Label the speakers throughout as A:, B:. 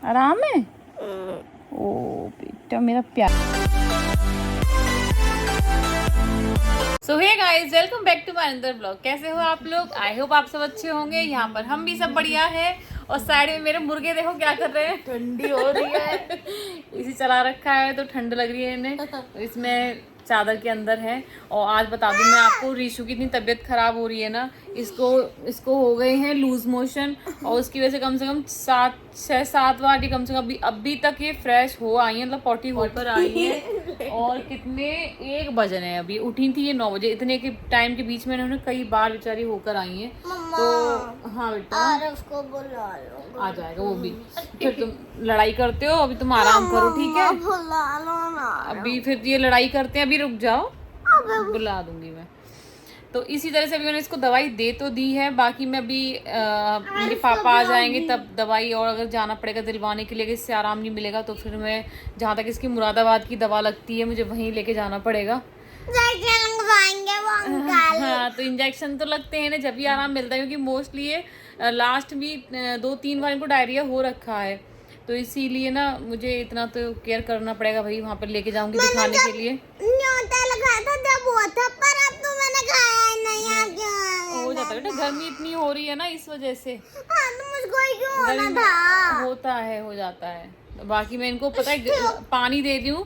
A: आराम है? ओ बेटा मेरा प्यार। So hey guys, welcome back to my another blog. कैसे हो आप लोग? आई होप आप सब अच्छे होंगे। यहाँ पर हम भी सब बढ़िया है। और साइड में मेरे मुर्गे देखो क्या कर रहे हैं।
B: ठंडी हो रही है।
A: इसी चला रखा है तो ठंड लग रही है इन्हें। इसमें चादर के अंदर है। और आज बता दूं मैं आपको, रीशु की इतनी तबीयत खराब हो रही है ना, इसको हो गए हैं लूज मोशन। और उसकी वजह से कम 6-7 बार कम से कम अभी तक ये फ्रेश हो आई है, मतलब पॉटी होकर आई है। और कितने 1 बज रहे हैं, अभी उठी थी ये 9 बजे। इतने के टाइम के बीच में इन्होंने कई बार बेचारी होकर आई है। तो हाँ बेटा,
B: उसको बुला लो।
A: आ जाएगा वो भी। फिर तुम लड़ाई करते हो, अभी तुम आराम करो, ठीक है?
B: बुला लो ना।
A: अभी फिर ये लड़ाई करते हैं, अभी रुक जाओ, बुला दूंगी मैं। तो इसी तरह से अभी मैंने इसको दवाई दे तो दी है। बाकी मैं अभी मेरे पापा आ जाएंगे तब दवाई, और अगर जाना पड़ेगा दिलवाने के लिए, अगर इससे आराम नहीं मिलेगा तो फिर मैं जहाँ तक इसकी मुरादाबाद की दवा लगती है मुझे वहीं लेके जाना पड़ेगा। हाँ, तो इंजेक्शन तो लगते हैं ना जब भी आराम मिलता है, क्योंकि मोस्टली ये लास्ट भी 2-3 बार इनको डायरिया हो रखा है। तो इसीलिए ना मुझे इतना तो केयर करना पड़ेगा भाई। वहाँ पर लेके जाऊंगी दिखाने के लिए।
B: न्योता लगाया था जब हुआ था, पर अब तो मैंने खाया नहीं।
A: हो जाता है बेटा, गर्मी इतनी हो रही है ना इस वजह से।
B: हाँ, तो मुझको ही क्यों होना था?
A: होता है, हो जाता है। बाकी मैं इनको पता है पानी दे दी हूँ,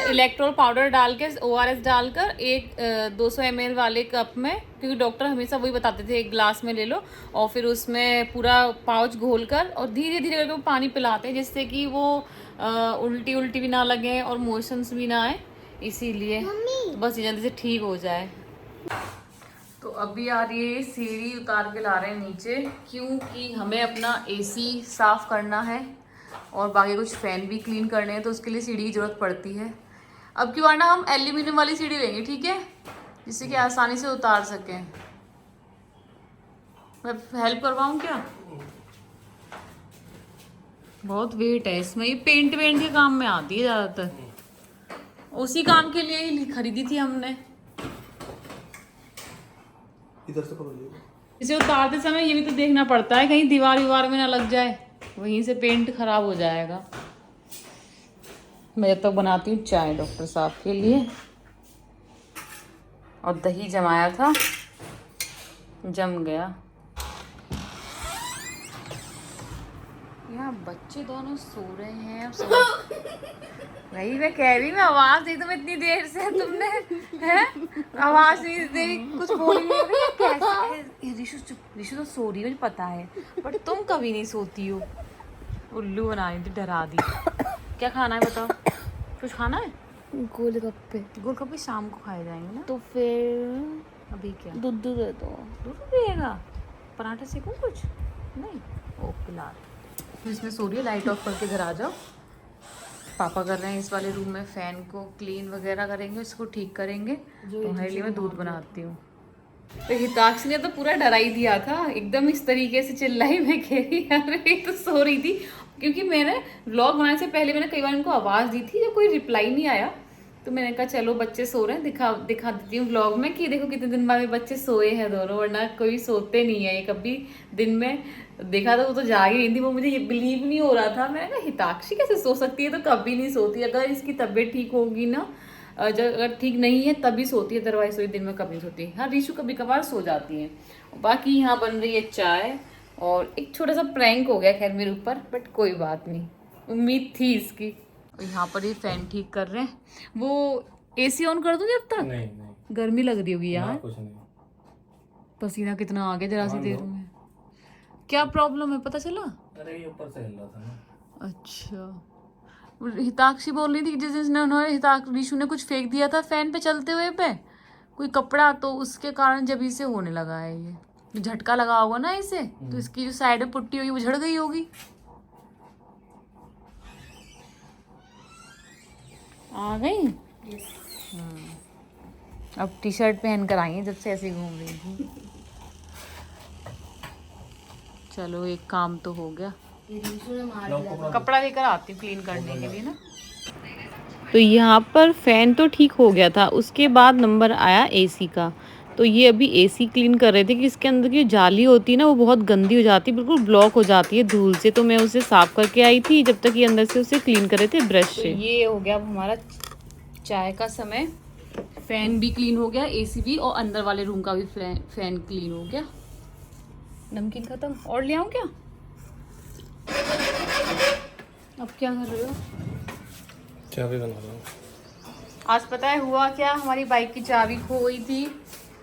A: इलेक्ट्रोल पाउडर डाल के, ORS डालकर, एक 200 ml वाले कप में, क्योंकि डॉक्टर हमेशा वही बताते थे, एक ग्लास में ले लो और फिर उसमें पूरा पाउच घोल कर और धीरे धीरे करके वो पानी पिलाते हैं, जिससे कि वो उल्टी भी ना लगे और मोशंस भी ना आए। इसीलिए बस ये जल्दी से ठीक हो जाए। तो अभी आ रही है सीढ़ी उतार के ला रहे हैं नीचे, क्योंकि हमें अपना AC साफ करना है और बाकी कुछ फैन भी क्लीन करने हैं, तो उसके लिए सीढ़ी की ज़रूरत पड़ती है। अब की बार ना हम एल्यूमिनियम वाली सीढ़ी लेंगे, ठीक है, जिससे कि आसानी से उतार सकें। मैं हेल्प करवाऊँ क्या? बहुत वेट है इसमें, ये पेंट के काम में आती है ज़्यादातर। उसी काम के लिए ही खरीदी थी हमने।
C: इधर से पकड़ लीजिए।
A: इसे उतारते समय ये भी तो देखना पड़ता है कहीं दीवार में ना लग जाए, वहीं से पेंट खराब हो जाएगा। मैं जब तक बनाती हूँ चाय डॉक्टर साहब के लिए। और दही जमाया था, जम गया। यहाँ बच्चे दोनों सो रहे हैं। अब वही मैं कह रही, मैं आवाज दी तुम्हें इतनी देर से, तुमने है आवाज नहीं दी, कुछ बोल नहीं रही। कैसे ऋषु तो सो रही है, मुझे पता है, बट तुम कभी नहीं सोती हो। उल्लू बना रही थी, डरा दी। क्या खाना है बताओ? कुछ खाना है? गोलगप्पे शाम को खाए जाएंगे ना।
B: तो फिर
A: अभी क्या?
B: दूध दे दो।
A: दूध पिएगा? पराठा सेकूं कुछ? नहीं, ओके ला। तो इसमें सो रही है, लाइट ऑफ करके घर आ जाओ। पापा कर रहे हैं इस वाले रूम में फैन को क्लीन वगैरह करेंगे, इसको ठीक करेंगे। तुम्हारे लिए मैं दूध बनाती हूँ। तो हिताक्ष ने तो पूरा डरा ही दिया था, एकदम इस तरीके से चिल्लाई। मैं कह रही अरे तो सो रही थी, क्योंकि मैंने व्लॉग बनाने से पहले मैंने कई बार इनको आवाज़ दी थी, जब कोई रिप्लाई नहीं आया तो मैंने कहा चलो बच्चे सो रहे हैं, दिखा देती हूँ व्लॉग में कि देखो कितने दिन बाद बच्चे सोए हैं दोनों, वरना कोई सोते नहीं है ये कभी दिन में। देखा तो वो तो जाग ही रही थी, वो मुझे बिलीव नहीं हो रहा था। मैंने कहा हिताक्षी कैसे सो सकती है, तो कभी नहीं सोती। अगर इसकी तबीयत ठीक होगी ना, अगर ठीक नहीं है तभी सोती है, अदरवाइज तो दिन में कभी नहीं सोती। हाँ, रीशु कभी कभार सो जाती है। बाकी यहाँ बन रही है चाय, और एक छोटा सा प्रैंक हो गया खैर मेरे ऊपर, बट कोई बात नहीं, उम्मीद थी इसकी। यहाँ पर ये फैन ठीक कर रहे हैं। वो AC ऑन कर दूं जब तक?
C: नहीं
A: गर्मी लग रही होगी यार।
C: कुछ नहीं।
A: पसीना कितना आ गया जरा सी देर में। क्या प्रॉब्लम है पता चला?
C: अरे ये ऊपर से हिल रहा था ना।
A: अच्छा, हिताक्षी बोल रही थी जिस दिन उन्होंने रीशु ने कुछ फेंक दिया था फैन पे चलते हुए पे, कोई कपड़ा, तो उसके कारण जब इसे होने लगा है। ये झटका लगा होगा ना इसे, तो इसकी जो साइड में पुट्टी होगी वो झड़ गई होगी। आ गई? अब T-शर्ट पहन कर आई है जब से ऐसे ही घूम रही थी। चलो एक काम तो हो गया। कपड़ा लेकर आती हूँ क्लीन करने के लिए ना। तो यहाँ पर फैन तो ठीक हो गया था, उसके बाद नंबर आया AC का। तो तो ये अभी एसी क्लीन कर रहे थे कि इसके अंदर की जाली होती है ना वो बहुत गंदी हो जाती है, बिल्कुल ब्लॉक हो जाती है धूल से। तो मैं उसे साफ़ करके आई थी जब तक ये अंदर से उसे क्लीन कर रहे थे ब्रश से। ये हो गया अब हमारा चाय का समय। फ़ैन भी क्लीन हो गया, एसी भी, और अंदर वाले रूम का भी फ़ैन क्लीन हो गया। नमकीन ख़त्म, और ले आऊँ क्या? अब क्या कर रहे हो?
C: चाबी बना रहा हूँ।
A: आज पता है हुआ क्या, हमारी बाइक की चाबी खो गई थी।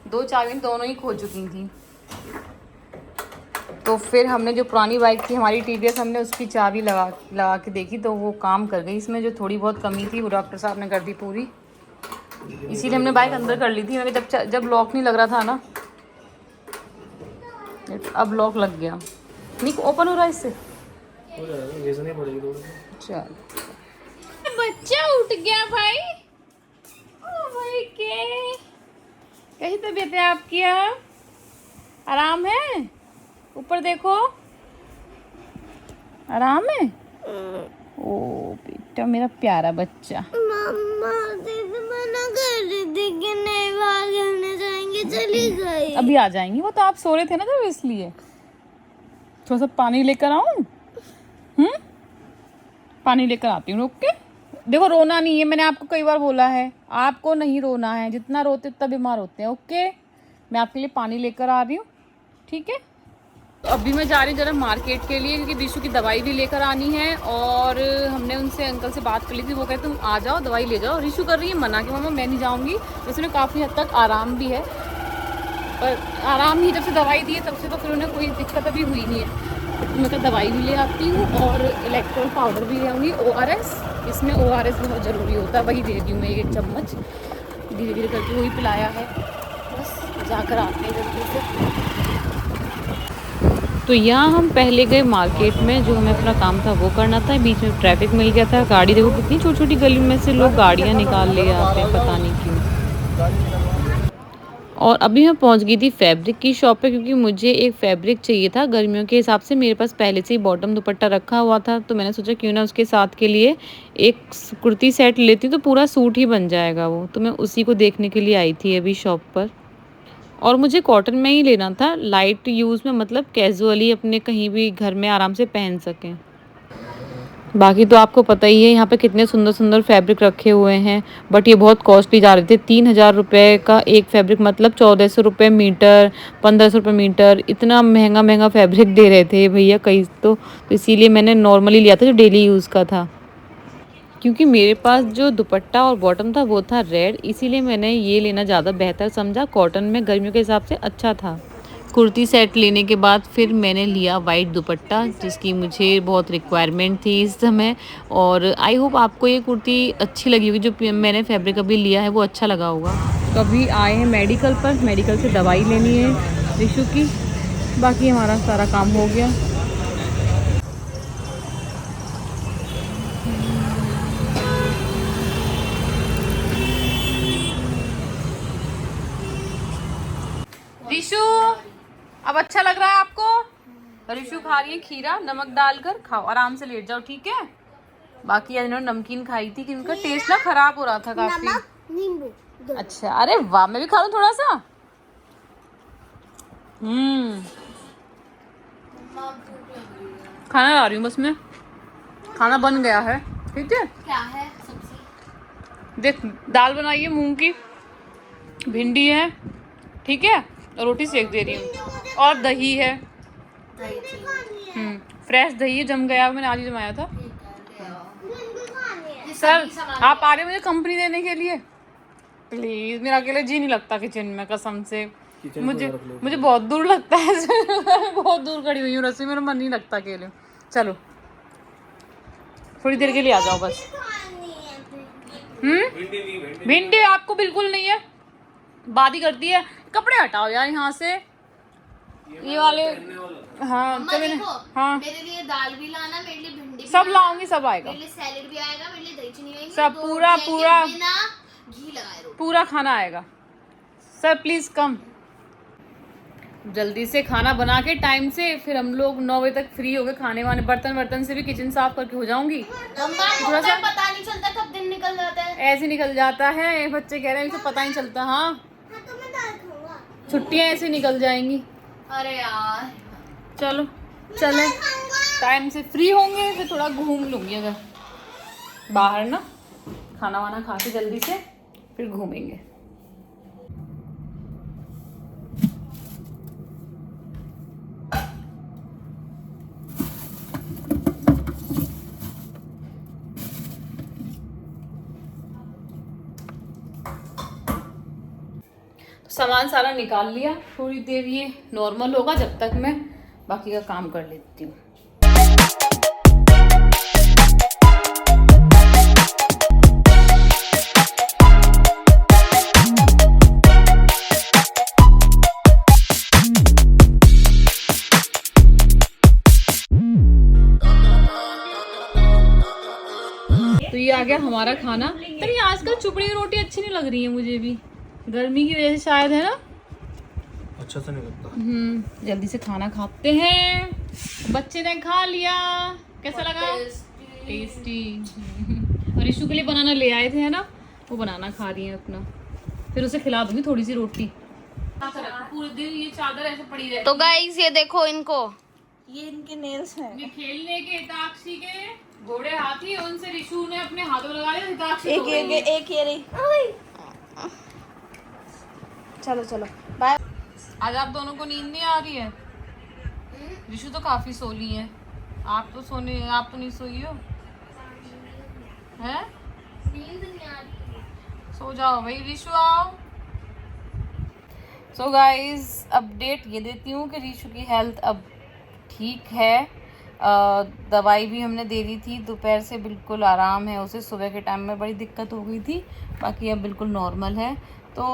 A: 2 चाबी दोनों ही खो चुकी थी। तो फिर हमने जो पुरानी बाइक थी हमारी टीवीएस, हमने उसकी चाबी लगा के देखी तो वो काम कर गई। इसमें जो थोड़ी बहुत कमी थी वो डॉक्टर साहब ने कर दी पूरी। इसीलिए हमने बाइक अंदर कर ली थी। मैंने जब लॉक नहीं लग रहा था ना, अब लॉक लग गया। नहीं ओपन हो रहा है इससे,
C: हो जाएगा, ये से नहीं पड़ेगी थोड़ी।
A: चल बच्चा उठ गया भाई। ओ भाई के कैसी तबीयत है आपकी? आराम है? ऊपर देखो, आराम है? ओ बेटा मेरा प्यारा बच्चा।
B: मम्मा दीदी मना कर रही थी कि नहीं बाहर खेलने जाएंगे, चली गई।
A: अभी आ जाएंगी, वो तो आप सो रहे थे ना जब, इसलिए। थोड़ा सा पानी लेकर आऊं? पानी लेकर आती हूँ, रुक के। देखो रोना नहीं है, मैंने आपको कई बार बोला है, आपको नहीं रोना है। जितना रोते उतना बीमार होते हैं। ओके, मैं आपके लिए पानी लेकर आ रही हूँ, ठीक है? तो अभी मैं जा रही हूँ जरा मार्केट के लिए, क्योंकि रिशु की दवाई भी लेकर आनी है। और हमने उनसे अंकल से बात कर ली थी, वो कहते तुम आ जाओ दवाई ले जाओ। रिशु कर रही है मना कि मम्मा मैं नहीं जाऊँगी। उसने काफ़ी हद तक आराम भी है, पर आराम ही जब से दवाई दी है तब से तो फिर उन्हें कोई दिक्कत अभी हुई नहीं है। मैं तो दवाई भी ले आती हूँ और इलेक्ट्रोल पाउडर भी ले आऊँगी। ORS, इसमें ORS बहुत ज़रूरी होता है, वही दे दी हूँ मैं 1 चम्मच। धीरे धीरे करके वही पिलाया है, बस जाकर आते हैं जल्दी से। तो यहाँ हम पहले गए मार्केट में, जो हमें अपना काम था वो करना था। बीच में ट्रैफिक मिल गया था। गाड़ी देखो कितनी छोटी छोटी गली में से लोग गाड़ियाँ निकाल ले आते हैं, पता नहीं क्यों। और अभी मैं पहुंच गई थी फैब्रिक की शॉप पे, क्योंकि मुझे एक फैब्रिक चाहिए था गर्मियों के हिसाब से। मेरे पास पहले से ही बॉटम दुपट्टा रखा हुआ था, तो मैंने सोचा क्यों ना उसके साथ के लिए एक कुर्ती सेट लेती हूँ, तो पूरा सूट ही बन जाएगा वो। तो मैं उसी को देखने के लिए आई थी अभी शॉप पर। और मुझे कॉटन में ही लेना था, लाइट यूज़ में, मतलब कैजुअली अपने कहीं भी घर में आराम से पहन सकें। बाकी तो आपको पता ही है यहाँ पे कितने सुंदर सुंदर फैब्रिक रखे हुए हैं, बट ये बहुत कॉस्टली जा रहे थे। 3000 रुपये का एक फैब्रिक, मतलब 1400 रुपये मीटर, 1500 रुपये मीटर। इतना महंगा महंगा फैब्रिक दे रहे थे भैया कई तो इसीलिए मैंने नॉर्मली लिया था जो डेली यूज़ का था। क्योंकि मेरे पास जो दुपट्टा और बॉटम था वो था रेड, इसीलिए मैंने ये लेना ज़्यादा बेहतर समझा। कॉटन में गर्मियों के हिसाब से अच्छा था। कुर्ती सेट लेने के बाद फिर मैंने लिया वाइट दुपट्टा, जिसकी मुझे बहुत रिक्वायरमेंट थी इस समय। और आई होप आपको ये कुर्ती अच्छी लगी होगी। जो मैंने फैब्रिक अभी लिया है वो अच्छा लगा होगा। तो अभी आए हैं मेडिकल पर, मेडिकल से दवाई लेनी है रिशु की। बाकी हमारा सारा काम हो गया। रिशु अब अच्छा लग रहा है आपको? रिशु खा रही है खीरा, नमक डालकर खाओ, आराम से लेट जाओ, ठीक है? बाकी आज इन्होंने नमकीन खाई थी कि उनका टेस्ट ना खराब हो रहा था काफी।
B: नींबू।
A: अच्छा, अरे वाह, मैं भी खा लूं थोड़ा सा। खाना ला रही हूँ बस मैं, खाना बन गया है, ठीक है?
B: क्या है सब्जी?
A: देख, दाल बनाई है मूंग की, भिंडी है, ठीक है, और रोटी सेक दे रही हूँ, और दही है। फ्रेश दही है, जम गया, मैंने आज ही जमाया था। सर आप आ रहे हो मुझे कंपनी देने के लिए? प्लीज, मेरा अकेले जी नहीं लगता किचन में, कसम से। मुझे बहुत दूर लगता है बहुत दूर खड़ी हुई हूँ रस्सी, मेरा मन नहीं लगता अकेले। चलो थोड़ी देर के लिए आ जाओ बस। भिंडी आपको बिल्कुल नहीं है, बादी करती है। कपड़े हटाओ यार यहाँ से, ये वाले। हाँ चलो, हाँ
B: मेरे लिए दाल भी लाना, मेरे लिए भिंडी भी
A: सब
B: लाना,
A: लाऊंगी, सब आएगा,
B: मेरे लिए सैलेड भी आएगा, मेरे लिए दही चीनी आएगी,
A: सब
B: दो
A: पूरा
B: रोटी
A: पूरा
B: आएंगी बिना घी लगाए रोटी।
A: पूरा खाना आएगा। सर प्लीज कम, जल्दी से खाना बना के टाइम से, फिर हम लोग 9 बजे तक फ्री हो गए। खाने वाने बर्तन से भी किचन साफ करके हो जाऊंगी।
B: थोड़ा सा पता नहीं चलता कब दिन निकल जाता है,
A: ऐसे निकल जाता है, बच्चे कह रहे हैं इसे पता नहीं चलता। हाँ
B: तो मैं दाल खाऊंगा।
A: छुट्टियां ऐसे निकल जाएंगी।
B: अरे यार
A: चलो चले, टाइम से फ्री होंगे फिर थोड़ा घूम लूंगी अगर बाहर ना, खाना वाना खा के जल्दी से फिर घूमेंगे। सामान सारा निकाल लिया, थोड़ी देर ये नॉर्मल होगा जब तक मैं बाकी का काम कर लेती हूँ। तो ये आ गया हमारा खाना। तभी आजकल चुपड़ी की रोटी अच्छी नहीं लग रही है मुझे भी, गर्मी की वजह से शायद, है ना।
C: अच्छा तो नहीं लगता।
A: जल्दी से खाना खाते हैं। बच्चे ने खा लिया, कैसा लगा? टेस्टी। और ईशु के लिए बनाना ले आए थे, है ना, वो बनाना खा रही है अपना। फिर उसे खिला दूंगी थोड़ी सी रोटी। पूरे दिन ये चादर ऐसे पड़ी रहती।
B: तो गाइस ये देखो इनको,
D: ये इनके नेल्स हैं।
A: ये खेलने के हिताक्षी के घोड़े हाथी, उनसे ऋषु ने अपने हाथों में लगा लिया। हिताक्षी
D: एक ये रही। चलो चलो बाय।
A: आज आप दोनों को नींद नहीं आ रही है? ऋषु तो काफी सो ली है, आप तो नहीं सोई हो, हैं?
B: नींद नहीं आ रही।
A: सो जाओ भाई ऋषु, आओ। सो गाइस अपडेट ये देती हूँ कि ऋषु की हेल्थ अब ठीक है। दवाई भी हमने दे दी थी, दोपहर से बिल्कुल आराम है उसे। सुबह के टाइम में बड़ी दिक्कत हो गई थी, बाकी अब बिल्कुल नॉर्मल है, तो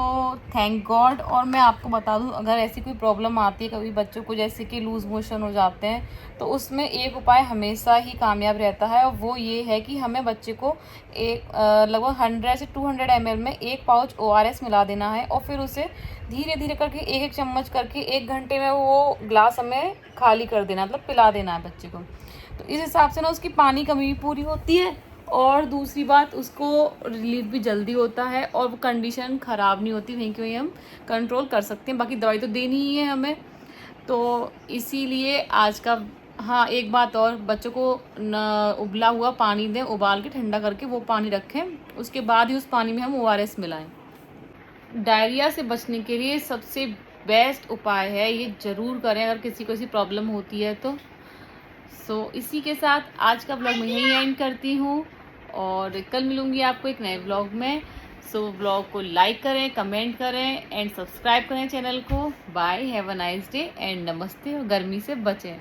A: थैंक गॉड। और मैं आपको बता दूं, अगर ऐसी कोई प्रॉब्लम आती है कभी बच्चों को, जैसे कि लूज़ मोशन हो जाते हैं, तो उसमें एक उपाय हमेशा ही कामयाब रहता है, और वो ये है कि हमें बच्चे को एक लगभग 100 से 200 ml में एक पाउच ORS मिला देना है, और फिर उसे धीरे धीरे करके एक चम्मच करके 1 घंटे में वो ग्लास हमें खाली कर देना, मतलब पिला देना है बच्चे को। तो इस हिसाब से ना उसकी पानी कमी भी पूरी होती है, और दूसरी बात उसको रिलीफ भी जल्दी होता है, और वो कंडीशन ख़राब नहीं होती, वहीं की वहीं हम कंट्रोल कर सकते हैं। बाकी दवाई तो देनी ही है हमें, तो इसीलिए आज का। हाँ एक बात और, बच्चों को उबला हुआ पानी दें, उबाल के ठंडा करके वो पानी रखें, उसके बाद ही उस पानी में हम ORS मिलाएं। डायरिया से बचने के लिए सबसे बेस्ट उपाय है, ये ज़रूर करें अगर किसी को ऐसी प्रॉब्लम होती है तो। इसी के साथ आज का ब्लॉग मैं यहीं एंड करती हूँ, और कल मिलूँगी आपको एक नए ब्लॉग में। ब्लॉग को लाइक करें, कमेंट करें एंड सब्सक्राइब करें चैनल को। Bye, have a nice day and नमस्ते, और गर्मी से बचें।